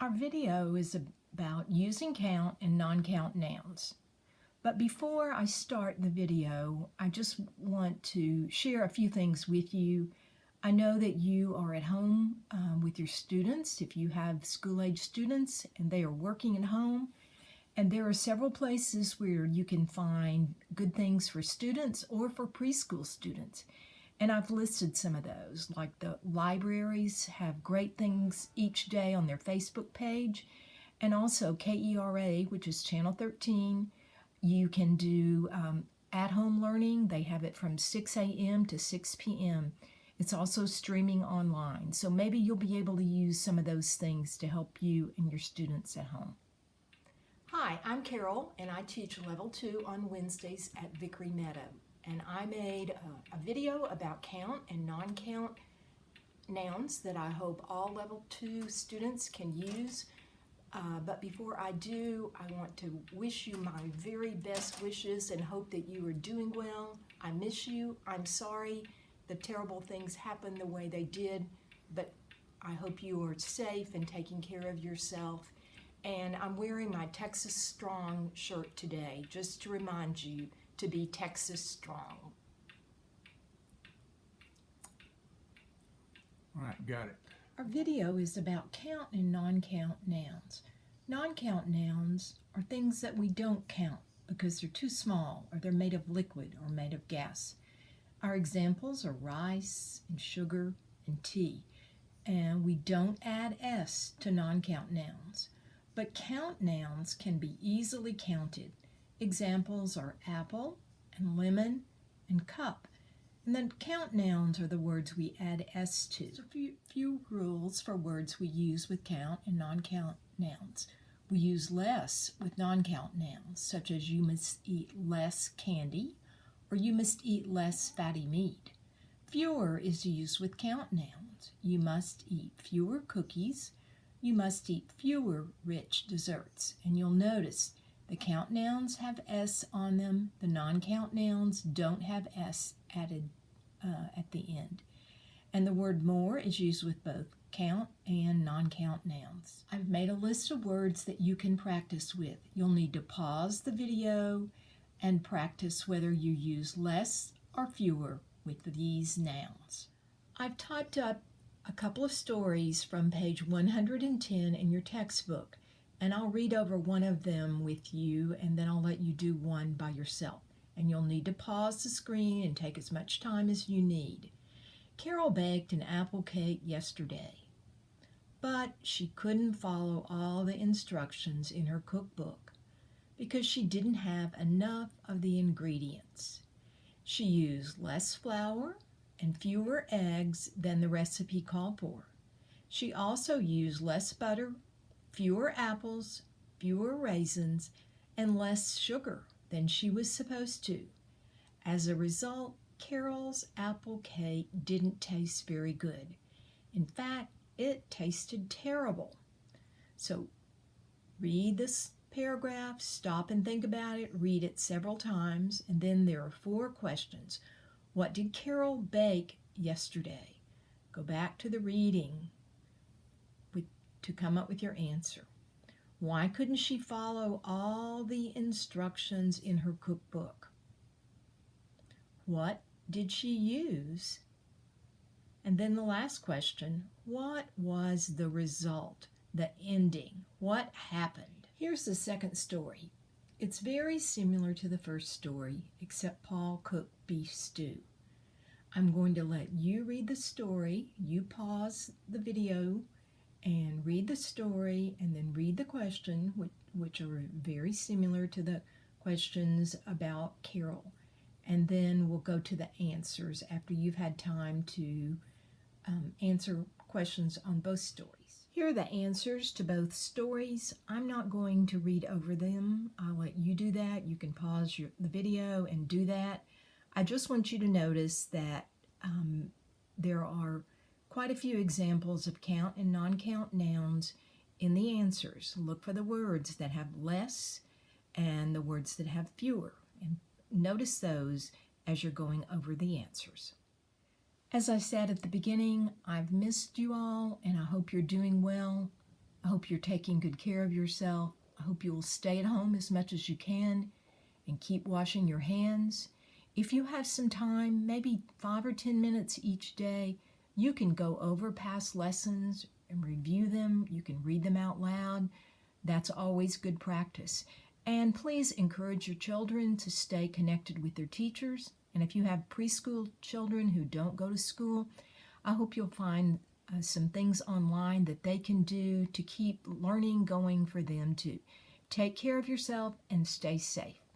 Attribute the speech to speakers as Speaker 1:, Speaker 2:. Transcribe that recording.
Speaker 1: Our video is about using count and non-count nouns. But before I start the video, I just want to share a few things with you. I know that you are at home with your students, if you have school-age students and they are working at home. And there are several places where you can find good things for students or for preschool students. And I've listed some of those, like the libraries have great things each day on their Facebook page, and also KERA, which is Channel 13. You can do at-home learning. They have it from 6 a.m. to 6 p.m. It's also streaming online, so maybe you'll be able to use some of those things to help you and your students at home. Hi, I'm Carol, and I teach Level 2 on Wednesdays at Vickery Meadow. And I made a video about count and non-count nouns that I hope all Level 2 students can use. But before I do, I want to wish you my very best wishes and hope that you are doing well. I miss you. I'm sorry the terrible things happened the way they did, but I hope you are safe and taking care of yourself. And I'm wearing my Texas Strong shirt today, just to remind you to be Texas strong.
Speaker 2: All right, got it.
Speaker 1: Our video is about count and non-count nouns. Non-count nouns are things that we don't count because they're too small, or they're made of liquid or made of gas. Our examples are rice and sugar and tea. And we don't add S to non-count nouns. But count nouns can be easily counted. Examples are apple and lemon and cup. And then count nouns are the words we add S to. There's a few rules for words we use with count and non-count nouns. We use less with non-count nouns, such as you must eat less candy or you must eat less fatty meat. Fewer is used with count nouns. You must eat fewer cookies. You must eat fewer rich desserts. And you'll notice the count nouns have S on them. The non-count nouns don't have S added at the end. And the word more is used with both count and non-count nouns. I've made a list of words that you can practice with. You'll need to pause the video and practice whether you use less or fewer with these nouns. I've typed up a couple of stories from page 110 in your textbook, and I'll read over one of them with you, and then I'll let you do one by yourself. And you'll need to pause the screen and take as much time as you need. Carol baked an apple cake yesterday, but she couldn't follow all the instructions in her cookbook because she didn't have enough of the ingredients. She used less flour and fewer eggs than the recipe called for. She also used less butter, fewer apples, fewer raisins, and less sugar than she was supposed to. As a result, Carol's apple cake didn't taste very good. In fact, it tasted terrible. So read this paragraph, stop and think about it, read it several times, and then there are 4 questions. What did Carol bake yesterday? Go back to the reading to come up with your answer. Why couldn't she follow all the instructions in her cookbook? What did she use? And then the last question, what was the result, the ending? What happened? Here's the second story. It's very similar to the first story, except Paul cooked beef stew. I'm going to let you read the story. You pause the video and read the story, and then read the question, which are very similar to the questions about Carol. And then we'll go to the answers after you've had time to answer questions on both stories. Here are the answers to both stories. I'm not going to read over them. I'll let you do that. You can pause the video and do that. I just want you to notice that there are quite a few examples of count and non-count nouns in the answers. Look for the words that have less and the words that have fewer, and notice those as you're going over the answers. As I said at the beginning, I've missed you all, and I hope you're doing well. I hope hope you're taking good care of yourself. I hope you will stay at home as much as you can and keep washing your hands. If you have some time, maybe 5 or 10 minutes each day, you can go over past lessons and review them. You can read them out loud. That's always good practice. And please encourage your children to stay connected with their teachers. And if you have preschool children who don't go to school, I hope you'll find some things online that they can do to keep learning going for them too. Take care of yourself and stay safe.